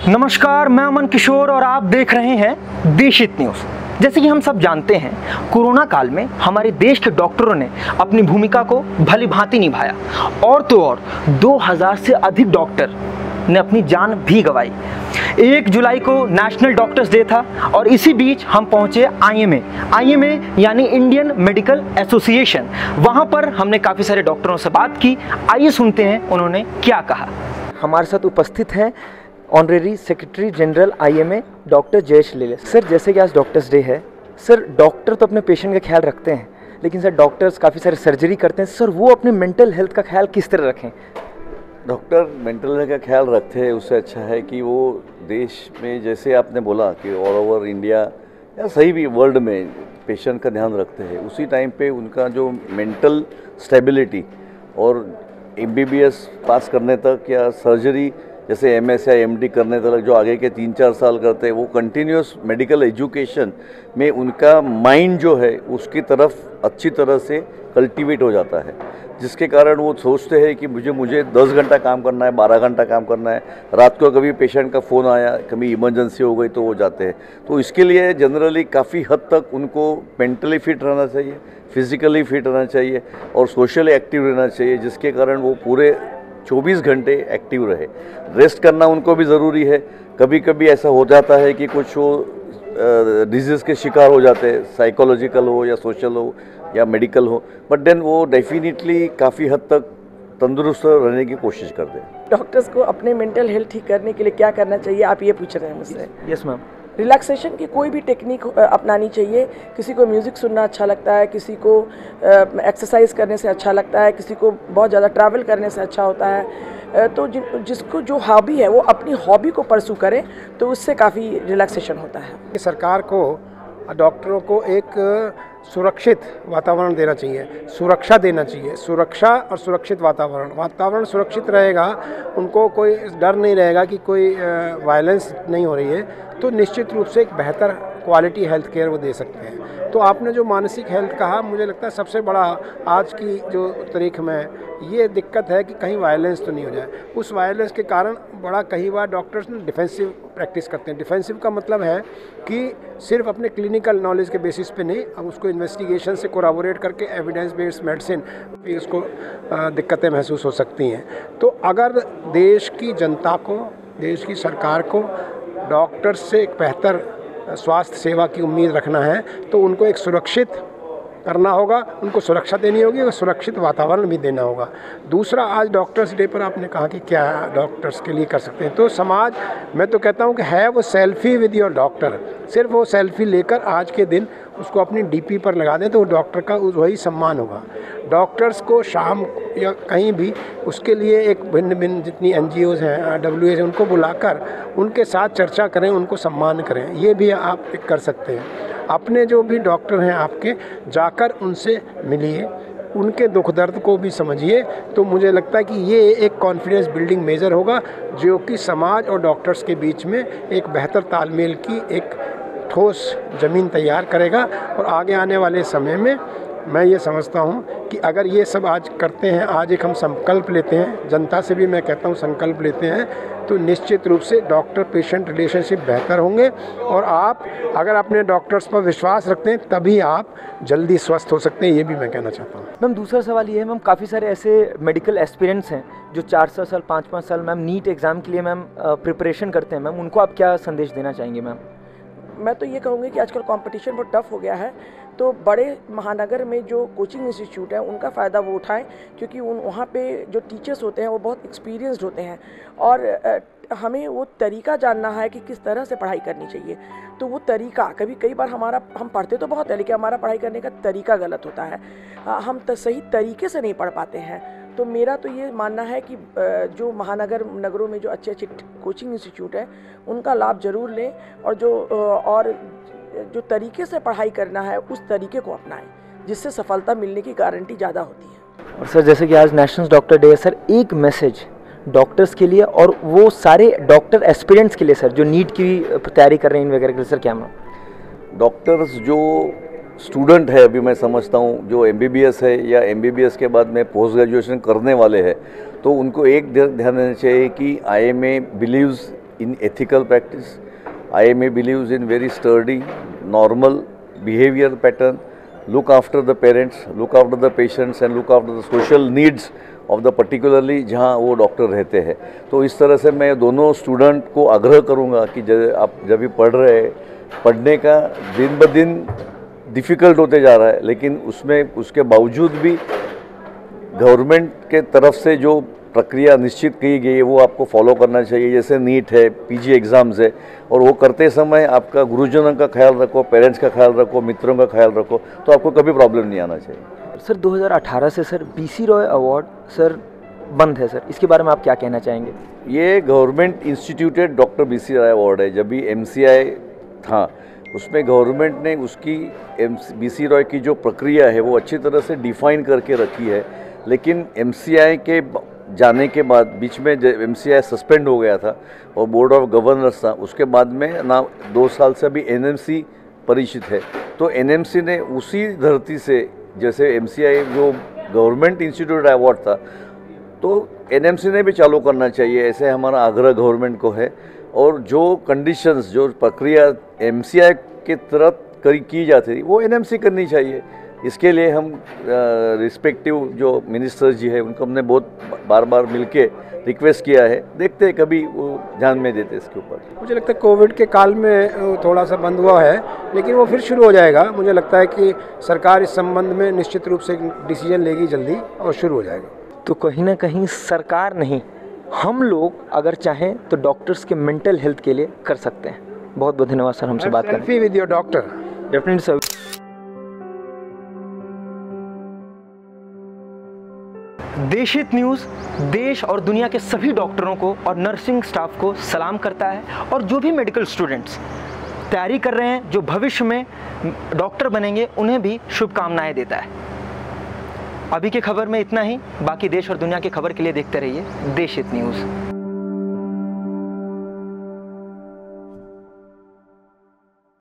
नमस्कार, मैं अमन किशोर और आप देख रहे हैं देशहित न्यूज़। जैसे कि हम सब जानते हैं, कोरोना काल में हमारे देश के डॉक्टरों ने अपनी भूमिका को भली भांति निभाया और तो और 2000 से अधिक डॉक्टर ने अपनी जान भी गंवाई। 1 जुलाई को नेशनल डॉक्टर्स डे था और इसी बीच हम पहुंचे आईएमए यानी इंडियन मेडिकल एसोसिएशन। वहां पर हमने काफ़ी सारे डॉक्टरों से बात की। आइए सुनते हैं उन्होंने क्या कहा। हमारे साथ उपस्थित हैं honorary secretary general IMA doctor Jayesh लेले। सर, जैसे कि आज डॉक्टर्स डे है, सर डॉक्टर तो अपने पेशेंट का ख्याल रखते हैं, लेकिन सर डॉक्टर्स काफ़ी सारे सर्जरी करते हैं। सर वो अपने मेंटल हेल्थ का ख्याल किस तरह रखें? डॉक्टर मेंटल हेल्थ का ख्याल रखते हैं, उससे अच्छा है कि वो देश में, जैसे आपने बोला कि ऑल ओवर इंडिया या सही भी वर्ल्ड में पेशेंट का ध्यान रखते हैं, उसी टाइम पे उनका जो मेंटल स्टेबिलिटी और एमबीबीएस पास करने तक या सर्जरी जैसे एमएस या एमडी करने तक जो आगे के 3-4 साल करते हैं, वो कंटिन्यूस मेडिकल एजुकेशन में उनका माइंड जो है उसकी तरफ अच्छी तरह से कल्टीवेट हो जाता है, जिसके कारण वो सोचते हैं कि मुझे 10 घंटा काम करना है, 12 घंटा काम करना है। रात को कभी पेशेंट का फ़ोन आया, कभी इमरजेंसी हो गई तो वो जाते हैं। तो इसके लिए जनरली काफ़ी हद तक उनको मेंटली फिट रहना चाहिए, फिज़िकली फिट रहना चाहिए और सोशली एक्टिव रहना चाहिए, जिसके कारण वो पूरे 24 घंटे एक्टिव रहे। रेस्ट करना उनको भी ज़रूरी है। कभी कभी ऐसा हो जाता है कि कुछ वो डिजीज़ के शिकार हो जाते हैं, साइकोलॉजिकल हो या सोशल हो या मेडिकल हो, बट देन वो डेफिनेटली काफ़ी हद तक तंदुरुस्त रहने की कोशिश करते हैं। डॉक्टर्स को अपने मेंटल हेल्थ ठीक करने के लिए क्या करना चाहिए, आप ये पूछ रहे हैं मुझसे? Yes ma'am. रिलैक्सेशन की कोई भी टेक्निक अपनानी चाहिए। किसी को म्यूज़िक सुनना अच्छा लगता है, किसी को एक्सरसाइज करने से अच्छा लगता है, किसी को बहुत ज़्यादा ट्रैवल करने से अच्छा होता है। तो जिसको जो हॉबी है वो अपनी हॉबी को परसू करे तो उससे काफ़ी रिलैक्सेशन होता है। सरकार को डॉक्टरों को एक सुरक्षित वातावरण देना चाहिए, सुरक्षा देना चाहिए। सुरक्षा और सुरक्षित वातावरण सुरक्षित रहेगा, उनको कोई डर नहीं रहेगा कि कोई वायलेंस नहीं हो रही है, तो निश्चित रूप से एक बेहतर क्वालिटी हेल्थ केयर वो दे सकते हैं। तो आपने जो मानसिक हेल्थ कहा, मुझे लगता है सबसे बड़ा आज की जो तारीख में ये दिक्कत है कि कहीं वायलेंस तो नहीं हो जाए। उस वायलेंस के कारण बड़ा कई बार डॉक्टर्स डिफेंसिव प्रैक्टिस करते हैं। डिफेंसिव का मतलब है कि सिर्फ अपने क्लिनिकल नॉलेज के बेसिस पे नहीं, अब उसको इन्वेस्टिगेशन से कोराबोरेट करके एविडेंस बेस्ड मेडिसिन भी उसको दिक्कतें महसूस हो सकती हैं। तो अगर देश की जनता को, देश की सरकार को डॉक्टर्स से एक बेहतर स्वास्थ्य सेवा की उम्मीद रखना है तो उनको एक सुरक्षित करना होगा, उनको सुरक्षा देनी होगी और सुरक्षित वातावरण भी देना होगा। दूसरा, आज डॉक्टर्स डे पर आपने कहा कि क्या डॉक्टर्स के लिए कर सकते हैं, तो समाज, मैं तो कहता हूं कि है वो सेल्फी विद योर डॉक्टर, सिर्फ वो सेल्फी लेकर आज के दिन उसको अपनी डीपी पर लगा दें तो डॉक्टर का वही सम्मान होगा। डॉक्टर्स को शाम या कहीं भी उसके लिए एक भिन्न जितनी NGOs हैं, WH, उनको बुलाकर उनके साथ चर्चा करें, उनको सम्मान करें। ये भी आप कर सकते हैं। अपने जो भी डॉक्टर हैं आपके, जाकर उनसे मिलिए, उनके दुख दर्द को भी समझिए। तो मुझे लगता है कि ये एक कॉन्फिडेंस बिल्डिंग मेजर होगा जो कि समाज और डॉक्टर्स के बीच में एक बेहतर तालमेल की एक ठोस ज़मीन तैयार करेगा। और आगे आने वाले समय में मैं ये समझता हूँ कि अगर ये सब आज करते हैं, आज एक हम संकल्प लेते हैं, जनता से भी मैं कहता हूँ संकल्प लेते हैं, तो निश्चित रूप से डॉक्टर पेशेंट रिलेशनशिप बेहतर होंगे। और आप अगर अपने डॉक्टर्स पर विश्वास रखते हैं तभी आप जल्दी स्वस्थ हो सकते हैं, ये भी मैं कहना चाहता हूँ। मैम, दूसरा सवाल ये है, मैम काफ़ी सारे ऐसे मेडिकल एस्पिरेंट्स हैं जो 4 साल 5-5 साल मैम नीट एग्ज़ाम के लिए मैम प्रिपरेशन करते हैं। मैम उनको आप क्या संदेश देना चाहेंगे? मैम मैं तो ये कहूँगी कि आजकल कंपटीशन बहुत टफ हो गया है, तो बड़े महानगर में जो कोचिंग इंस्टीट्यूट है उनका फ़ायदा वो उठाएं, क्योंकि वहाँ पे जो टीचर्स होते हैं वो बहुत एक्सपीरियंस्ड होते हैं और हमें वो तरीका जानना है कि किस तरह से पढ़ाई करनी चाहिए। तो वो तरीका कई बार हम पढ़ते तो बहुत है, लेकिन हमारा पढ़ाई करने का तरीका गलत होता है, हम सही तरीके से नहीं पढ़ पाते हैं। तो मेरा तो ये मानना है कि जो नगरों में जो अच्छे कोचिंग इंस्टीट्यूट है उनका लाभ ज़रूर लें और जो तरीके से पढ़ाई करना है उस तरीके को अपनाएं, जिससे सफलता मिलने की गारंटी ज़्यादा होती है। और सर, जैसे कि आज नेशनल डॉक्टर डे है, सर एक मैसेज डॉक्टर्स के लिए और वो सारे डॉक्टर एस्पिरेंट्स के लिए सर जो नीट की तैयारी कर रहे हैं वगैरह के लिए, सर क्या? डॉक्टर्स जो स्टूडेंट है, अभी मैं समझता हूँ जो MBBS है या MBBS के बाद में पोस्ट ग्रेजुएशन करने वाले हैं, तो उनको एक ध्यान देना चाहिए कि IMA believes in ethical practice. IMA believes in very sturdy, normal behavior pattern. Look after the parents, look after the patients and look after the social needs of the particularly जहाँ वो डॉक्टर रहते हैं. तो इस तरह से मैं दोनों स्टूडेंट को आग्रह करूँगा कि आप जब भी पढ़ रहे हैं, पढ़ने का दिन ब दिन डिफ़िकल्ट होते जा रहा है, लेकिन उसमें उसके बावजूद भी गवर्नमेंट के तरफ से जो प्रक्रिया निश्चित की गई है वो आपको फॉलो करना चाहिए. जैसे नीट है, पीजी एग्ज़ाम्स है, और वो करते समय आपका गुरुजनों का ख्याल रखो, पेरेंट्स का ख्याल रखो, मित्रों का ख्याल रखो, तो आपको कभी प्रॉब्लम नहीं आना चाहिए. सर 2018 से sir BC Roy award sir बंद है सर, इसके बारे में आप क्या कहना चाहेंगे? ये government instituted doctor BC Roy award है. जब भी MCI था उसमें गवर्नमेंट ने उसकी बीसी रॉय की जो प्रक्रिया है वो अच्छी तरह से डिफाइन करके रखी है. लेकिन MCI के जाने के बाद बीच में MCI सस्पेंड हो गया था और बोर्ड ऑफ गवर्नर्स था, उसके बाद में ना 2 साल से अभी NMC परिचित है. तो NMC ने उसी धरती से, जैसे MCI जो गवर्नमेंट इंस्टीट्यूट अवार्ड था, तो NMC ने भी चालू करना चाहिए, ऐसे हमारा आग्रह गवर्नमेंट को है. और जो कंडीशंस, जो प्रक्रिया MCI के तरफ की जाती थी वो NMC करनी चाहिए. इसके लिए हम रिस्पेक्टिव जो मिनिस्टर जी है उनको हमने बहुत बार मिलके रिक्वेस्ट किया है. देखते हैं कभी वो ध्यान में देते इसके ऊपर. मुझे लगता है कोविड के काल में थोड़ा सा बंद हुआ है, लेकिन वो फिर शुरू हो जाएगा. मुझे लगता है कि सरकार इस संबंध में निश्चित रूप से डिसीजन लेगी जल्दी और शुरू हो जाएगा. तो कहीं ना कहीं सरकार नहीं, हम लोग अगर चाहें तो डॉक्टर्स के मेंटल हेल्थ के लिए कर सकते हैं. बहुत बहुत धन्यवाद सर हमसे बात करने. Selfie with your doctor. Definitely sir. देशहित न्यूज़ देश और दुनिया के सभी डॉक्टरों को और नर्सिंग स्टाफ को सलाम करता है, और जो भी मेडिकल स्टूडेंट्स तैयारी कर रहे हैं, जो भविष्य में डॉक्टर बनेंगे, उन्हें भी शुभकामनाएं देता है. अभी की खबर में इतना ही. बाकी देश और दुनिया की खबर के लिए देखते रहिए देशहित न्यूज़.